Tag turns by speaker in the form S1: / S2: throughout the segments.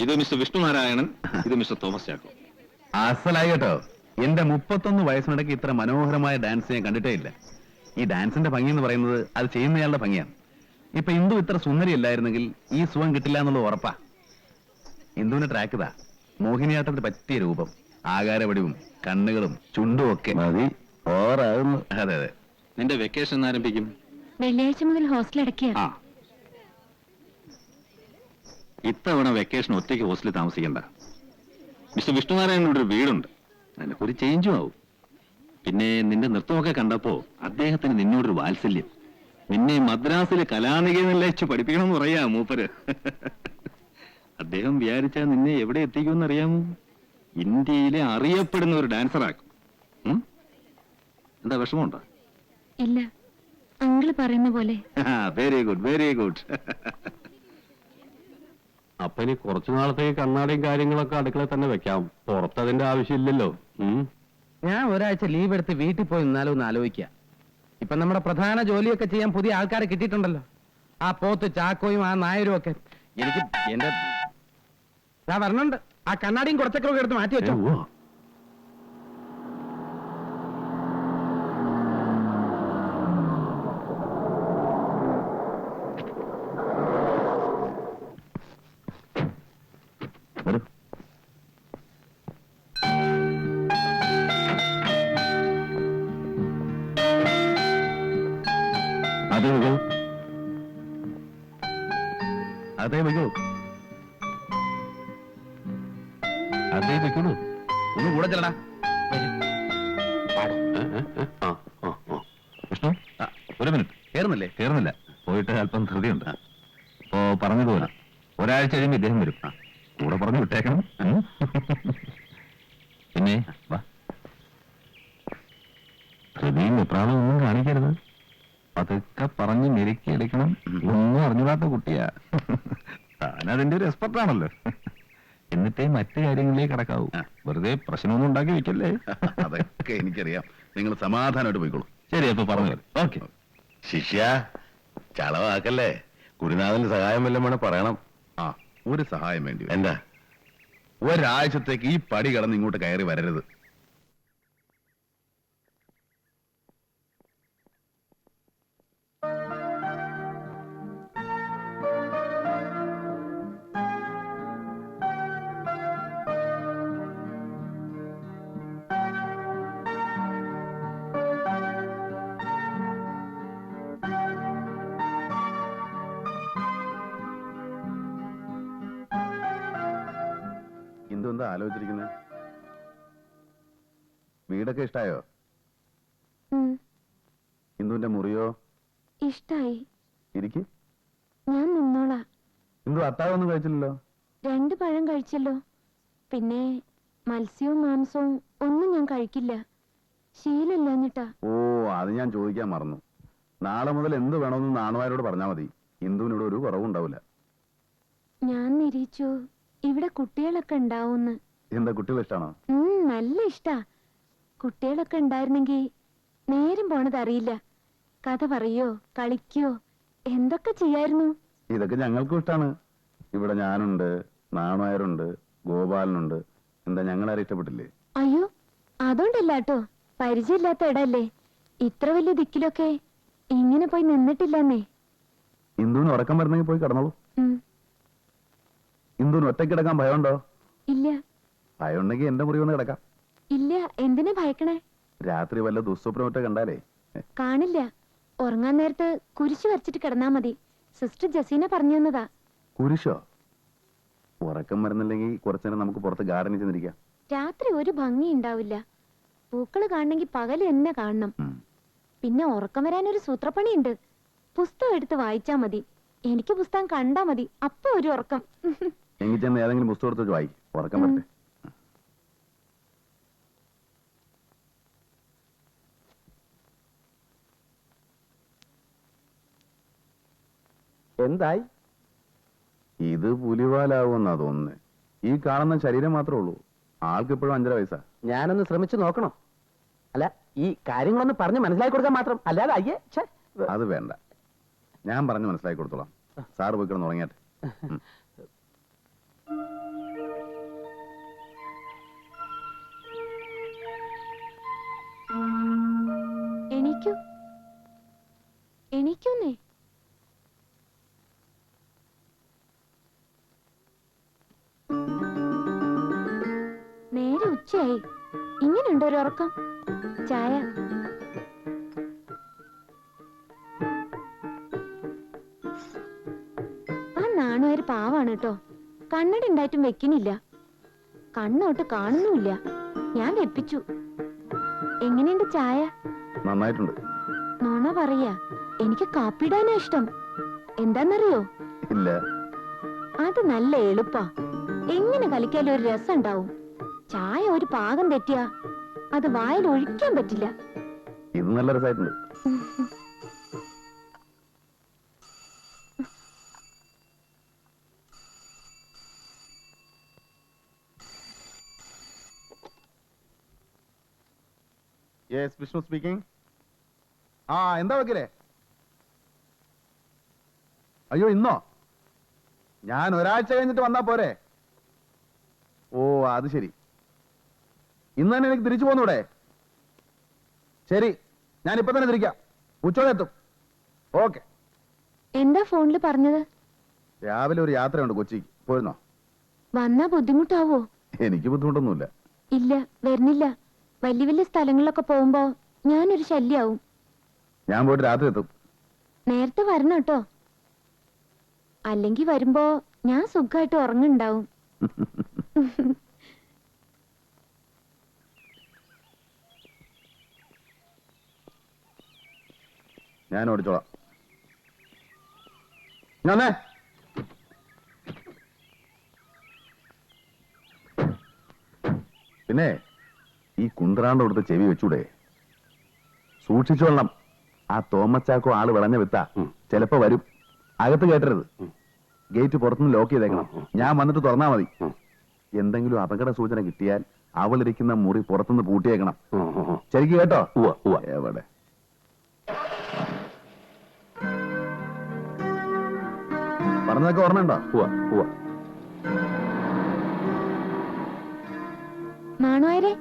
S1: ഇത് മിസ്റ്റർ വിഷ്ണുനാരായണൻ, ഇത് mister Thomas Chacko.
S2: അസലായി കേട്ടോ. എന്റെ 31 വയസ്സിനിടയ്ക്ക് ഇത്ര മനോഹരമായ ഡാൻസ് ഞാൻ കണ്ടിട്ടേ ഇല്ല. ഈ ഡാൻസിന്റെ ഭംഗി എന്ന് പറയുന്നത് അത് ചെയ്യുന്നയാളുടെ ഭംഗിയാണ്. ഇപ്പൊ ഇന്ദു ഇത്ര സുന്ദരിയല്ലായിരുന്നെങ്കിൽ ഈ സുഖം കിട്ടില്ല എന്നുള്ളത് ഉറപ്പാ. ഇന്ദുവിന്റെ ട്രാക്ക് ഇതാ. മോഹിനിയാട്ടത്തിന് പറ്റിയ രൂപം, ആകാരവടിവും കണ്ണുകളും ചുണ്ടും ഒക്കെ മതി. ഓറാകുന്നു. അതെ അതെ.
S1: നിന്റെ വെക്കേഷൻ ആരംഭിക്കും?
S3: വെള്ളിയാഴ്ച മുതൽ ഹോസ്റ്റൽ അടയ്ക്കുക.
S1: ഇത്തവണ വെക്കേഷൻ ഒറ്റയ്ക്ക് ഹോസ്റ്റലിൽ താമസിക്കണ്ട. മിസ്റ്റർ വിഷ്ണുനാരായണനോട് ഒരു വീടുണ്ട്, അതിനൊരു ചേഞ്ചും ആവും. പിന്നെ നിന്റെ നൃത്തമൊക്കെ കണ്ടപ്പോ അദ്ദേഹത്തിന് നിന്നോടൊരു വാത്സല്യം. നിന്നെ മദ്രാസിലെ കലാനികേതനിൽ വെച്ച് പഠിപ്പിക്കണമെന്ന് പറയാ മൂപ്പര്. അദ്ദേഹം വിചാരിച്ചാൽ നിന്നെ എവിടെ എത്തിക്കുമെന്ന് അറിയാമോ? ഇന്ത്യയിലെ അറിയപ്പെടുന്ന ഒരു ഡാൻസറാക്കും. എന്താ വിഷമമുണ്ടോ?
S3: ഇല്ല, അങ്കിള് പറയുന്ന പോലെ.
S1: Very good, very good.
S4: അപ്പൊ ഇനി കുറച്ചു നാളത്തേക്ക് കണ്ണാടിയും കാര്യങ്ങളൊക്കെ അടുക്കളയിൽ തന്നെ വെക്കാം. പുറത്തതിന്റെ ആവശ്യമില്ലല്ലോ.
S5: ഞാൻ ഒരാഴ്ച ലീവ് എടുത്ത് വീട്ടിൽ പോയി നിന്നാലോ എന്ന് ആലോചിക്കുക. ഇപ്പൊ നമ്മുടെ പ്രധാന ജോലിയൊക്കെ ചെയ്യാൻ പുതിയ ആൾക്കാരെ കിട്ടിയിട്ടുണ്ടല്ലോ. ആ പോത്ത് ചാക്കോയും ആ നായരും ഒക്കെ. എനിക്ക് എന്റെ വരണുണ്ട്. ആ കണ്ണാടിയും കുറച്ചൊക്കെ എടുത്ത് മാറ്റി വെച്ചോ.
S2: അതെ വയ്ക്കൂ, അതെ വയ്ക്കൂ, അതെ വയ്ക്കുള്ളൂ. ഒന്ന് കൂടെ ചെല്ലടാ. വിഷ്ണു, ഒരു മിനിറ്റ്. കേറുന്നില്ലേ? കേറുന്നില്ല. പോയിട്ട് അല്പം ധൃതിയുണ്ട്. അപ്പോ പറഞ്ഞതുപോലെ ഒരാഴ്ച കഴിയുമ്പോൾ ഇദ്ദേഹം വരും. കൂടെ പറഞ്ഞു വിട്ടേക്കണം. പിന്നെ വാ, ധൃതിയും വെപ്രാളവും ഒന്നും കാണിക്കരുത്. അതൊക്കെ പറഞ്ഞ് മെരുക്കിയെടുക്കണം. ഒന്നും അറിഞ്ഞൂടാത്ത കുട്ടിയാ. താനതിന്റെ ഒരു എക്സ്പെർട്ടാണല്ലോ. എന്നിട്ടേ മറ്റു കാര്യങ്ങളിലേക്ക് കടക്കാവൂ. വെറുതെ പ്രശ്നമൊന്നും ഉണ്ടാക്കി വെക്കല്ലേ.
S6: അതൊക്കെ എനിക്കറിയാം. നിങ്ങൾ സമാധാനമായിട്ട് പോയിക്കോളൂ.
S2: ശരി, അപ്പൊ പറഞ്ഞു. ഓക്കെ.
S6: ശിഷ്യ, ചളവാക്കല്ലേ. ഗുരുനാഥന്റെ സഹായം വല്ലതും വേണം പറയണം.
S2: ആ, ഒരു സഹായം വേണ്ടി വരും.
S6: എന്താ?
S2: ഒരാഴ്ചത്തേക്ക് ഈ പടി കടന്ന് ഇങ്ങോട്ട് കയറി വരരുത്.
S6: എന്താ ആലോചിച്ചിരിക്കുന്നത്? വീടൊക്കെ ഇഷ്ടായോ? ഇന്ദുവിന്റെ മുറിയോ?
S3: ഇഷ്ടായി.
S6: ഇരിക്ക്.
S3: ഞാൻ നിന്നോളാ.
S6: ഇന്ദു അത്താഴമൊന്നും കഴിച്ചില്ലല്ലോ?
S3: 2 പഴം കഴിച്ചല്ലോ. പിന്നെ മത്സ്യവും മാംസവും ഒന്നും ഞാൻ കഴിക്കില്ല. ശീലമില്ലാഞ്ഞിട്ടാ.
S6: ഓ, അത് ഞാൻ ചോദിക്കാൻ മറന്നു. നാളെ മുതൽ എന്ത് വേണമെന്ന് നാണുമാരോട് പറഞ്ഞാൽ മതി. ഇന്ദുവിനോട് ഒരു കുറവുണ്ടാവില്ല.
S3: ഞാൻ നിരീച്ചു ഇവിടെ കുട്ടികളൊക്കെ ഉണ്ടാവുന്ന്.
S6: എന്താ, കുട്ടികൾ ഇഷ്ടാണോ?
S3: നല്ല ഇഷ്ടാ. കുട്ടികളൊക്കെ ഉണ്ടായിരുന്നെങ്കിൽ നേരം പോണത് അറിയില്ല. കഥ പറയോ കളിക്കോ എന്തൊക്കെ ചെയ്യായിരുന്നു.
S6: ഇതൊക്കെ ഞങ്ങൾക്കും ഇഷ്ടാണ്. ഇവിടെ ഞാനുണ്ട്, നാണുമാരുണ്ട്, ഗോപാലനുണ്ട്. എന്താ, ഞങ്ങളാരും ഇഷ്ടപ്പെട്ടില്ലേ?
S3: അയ്യോ, അതുകൊണ്ടല്ല കേട്ടോ. പരിചയമില്ലാത്ത ഇടല്ലേ. ഇത്ര വലിയ ദിക്കിലൊക്കെ ഇങ്ങനെ പോയി നിന്നിട്ടില്ലെന്നേ.
S6: ഇന്ദുവിന് ഉറക്കം വരുന്നെങ്കിൽ പോയി കിടന്നോളൂ. ഇന്ദുവിന് ഒറ്റയ്ക്ക് കിടക്കാൻ ഭയമുണ്ടോ?
S3: ഇല്ല.
S6: ഭയമുണ്ടെങ്കിൽ എന്റെ മുറി വന്ന് കിടക്കാം.
S3: ഇല്ല, എന്തിനാ ഭയക്കണേ?
S6: രാത്രി വല്ല ദുസ്വപ്നമൊക്കെ കണ്ടാലേ.
S3: കാണില്ല. ഉറങ്ങാൻ നേരത്ത് കുരിശ് വരച്ചിട്ട് കിടന്നാ മതി. സിസ്റ്റർ ജസീന പറഞ്ഞു തന്നതാ.
S6: കുരിശോ? ഉറക്കം വരുന്നില്ലെങ്കിൽ കുറച്ചുനേരം നമുക്ക് പുറത്ത് ഗാർഡനിൽ ചെന്നിരിക്കാം.
S3: രാത്രി ഒരു ഭംഗി ഉണ്ടാവില്ല. പൂക്കള് കാണണമെങ്കിൽ പകല് എന്നെ കാണണം. പിന്നെ ഉറക്കം വരാനൊരു സൂത്രപ്പണിയുണ്ട്. പുസ്തകം എടുത്ത് വായിച്ചാ മതി. എനിക്ക് പുസ്തകം കണ്ടാ മതി, അപ്പൊ ഒരു ഉറക്കം.
S6: എങ്കിൽ ചെന്ന് ഏതെങ്കിലും പുസ്തകം എടുത്ത് വായി, ഉറക്കം വരട്ടെ.
S5: എന്തായി?
S6: ഇത് പുലിവാലാവുമെന്നാ തോന്നുന്നേ. ഈ കാണുന്ന ശരീരം മാത്രമേ ഉള്ളൂ. ആൾക്ക് ഇപ്പോഴും 5.5 വയസ്സാ.
S5: ഞാനൊന്ന് ശ്രമിച്ചു നോക്കണം. അല്ല, ഈ കാര്യങ്ങളൊന്ന് പറഞ്ഞ് മനസ്സിലാക്കി കൊടുക്കാൻ മാത്രം. അല്ലാതെ അയ്യേ.
S6: അത് വേണ്ട, ഞാൻ പറഞ്ഞ് മനസ്സിലാക്കി കൊടുത്തോളാം. സാറ് പോയി കിടന്ന് ഉറങ്ങിയാട്ടെ.
S3: എണീക്കുന്നേ. നേരെ ഉച്ചയായി. ഇങ്ങനെയുണ്ടോ ഒരു ഉറക്കം? ചായ. ആ നാണുവാര് പാവാണ് കേട്ടോ. കണ്ണട ഉണ്ടായിട്ടും വെക്കുന്നില്ല. കണ്ണോട്ട് കാണുന്നുമില്ല. ഞാൻ വെപ്പിച്ചു. എങ്ങനെയുണ്ട് ചായ?
S6: നന്നായിട്ടുണ്ട്.
S3: നോണ പറയാ. എനിക്ക് കാപ്പിടാനാ ഇഷ്ടം. എന്താന്നറിയോ?
S6: ഇല്ല.
S3: അത് നല്ല എളുപ്പാ. എങ്ങനെ കളിക്കാലും ഒരു രസം ഉണ്ടാവും. ചായ ഒരു പാകം തെറ്റിയാ അത് വായിൽ ഒഴിക്കാൻ പറ്റില്ല.
S6: ഇത് നല്ല രസമായിട്ടുണ്ട്. Yes, Vishnu speaking. എന്താ വക്കീലേ? അയ്യോ, ഇന്നോ? ഞാൻ ഒരാഴ്ച കഴിഞ്ഞിട്ട് വന്നാ പോരെ? ഓ, അത് ശരി. ഇന്ന് തന്നെ എനിക്ക് തിരിച്ചു പോന്നൂടെ? ശരി, ഞാൻ ഇപ്പൊ തന്നെ തിരിക്കാം. ഉച്ചയോടെ എത്തും. ഓക്കെ.
S3: എന്താ ഫോണില് പറഞ്ഞത്?
S6: രാവിലെ ഒരു യാത്രയുണ്ട് കൊച്ചിക്ക്. പോയിരുന്നോ?
S3: വന്നാ ബുദ്ധിമുട്ടാവോ?
S6: എനിക്ക് ബുദ്ധിമുട്ടൊന്നുമില്ല.
S3: ഇല്ല, വരുന്നില്ല. വലിയ വലിയ സ്ഥലങ്ങളിലൊക്കെ പോകുമ്പോ ഞാനൊരു ശല്യാവും.
S6: ഞാൻ പോയിട്ട് രാത്രി എത്തും.
S3: നേരത്തെ വരണം കേട്ടോ. അല്ലെങ്കി വരുമ്പോ ഞാൻ സുഖമായിട്ട് ഉറങ്ങുണ്ടാവും.
S6: ഞാൻ ഓടിച്ചോളാം. ഞാനേ പിന്നെ ഈ കുന്ത്രാണ്ട് കൊടുത്ത് ചെവി വെച്ചൂടെ? സൂക്ഷിച്ചോളണം. ആ തോമസ് ചാക്കോ ആള് വിളഞ്ഞ വിത്താ. ചിലപ്പോ വരും. അകത്ത് കേട്ടരുത്. ഗേറ്റ് പുറത്തുനിന്ന് ലോക്ക് ചെയ്തേക്കണം. ഞാൻ വന്നിട്ട് തുറന്നാ മതി. എന്തെങ്കിലും അപകട സൂചന കിട്ടിയാൽ അവളിരിക്കുന്ന മുറി പുറത്തുനിന്ന് പൂട്ടിയേക്കണം. ശരിക്കും കേട്ടോ? എവിടെ? പറഞ്ഞതൊക്കെ ഓർമ്മയുണ്ടോ?
S3: നാണുവാരെ,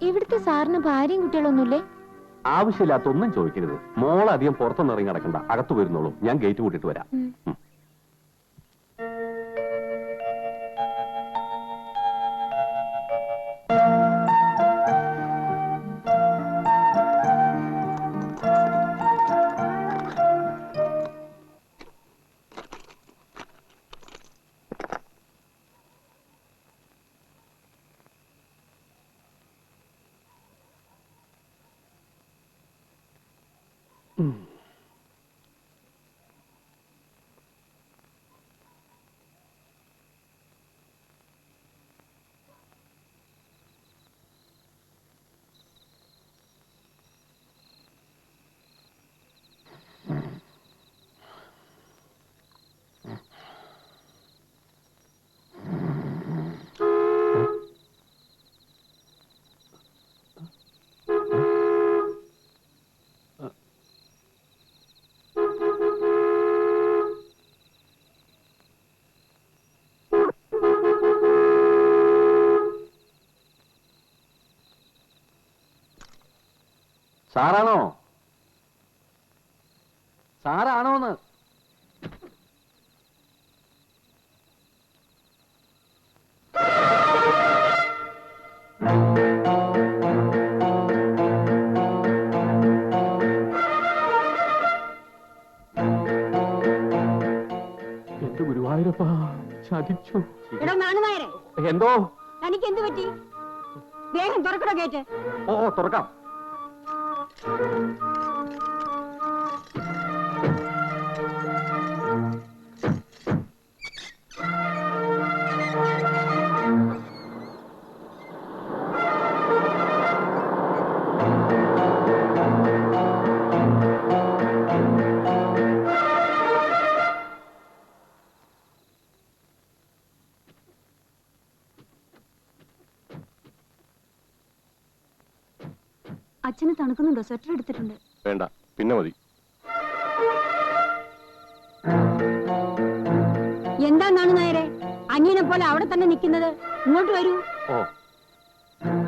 S3: ഇവിടുത്തെ സാറിന് ഭാര്യയും കുട്ടികളൊന്നുമില്ലേ?
S4: ആവശ്യമില്ലാത്തൊന്നും ചോദിക്കരുത്. മോളധികം പുറത്തൊന്നും ഇറങ്ങി നടക്കണ്ട. അകത്ത് വരുന്നുള്ളൂ. ഞാൻ ഗേറ്റ് കൂട്ടിട്ട് വരാം. സാറാണോ? സാറാണോന്ന്? എന്റെ ഗുരുവായൂരപ്പാ, ചതിച്ചു. എന്തോ?
S7: തനിക്ക് എന്ത് പറ്റി? വേഗം തുറക്കണോ ഗേറ്റ്?
S4: ഓ, തുറക്കാം.
S7: അച്ഛന് തണുക്കുന്നുണ്ടോ? സ്വെറ്റർ എടുത്തിട്ടുണ്ട്.
S4: വേണ്ട, പിന്നെ മതി.
S7: എന്താ നാണു നായരെ, അന്യനെ പോലെ അവിടെ തന്നെ നിൽക്കുന്നത്? ഇങ്ങോട്ട് വരൂ.
S4: ഓ,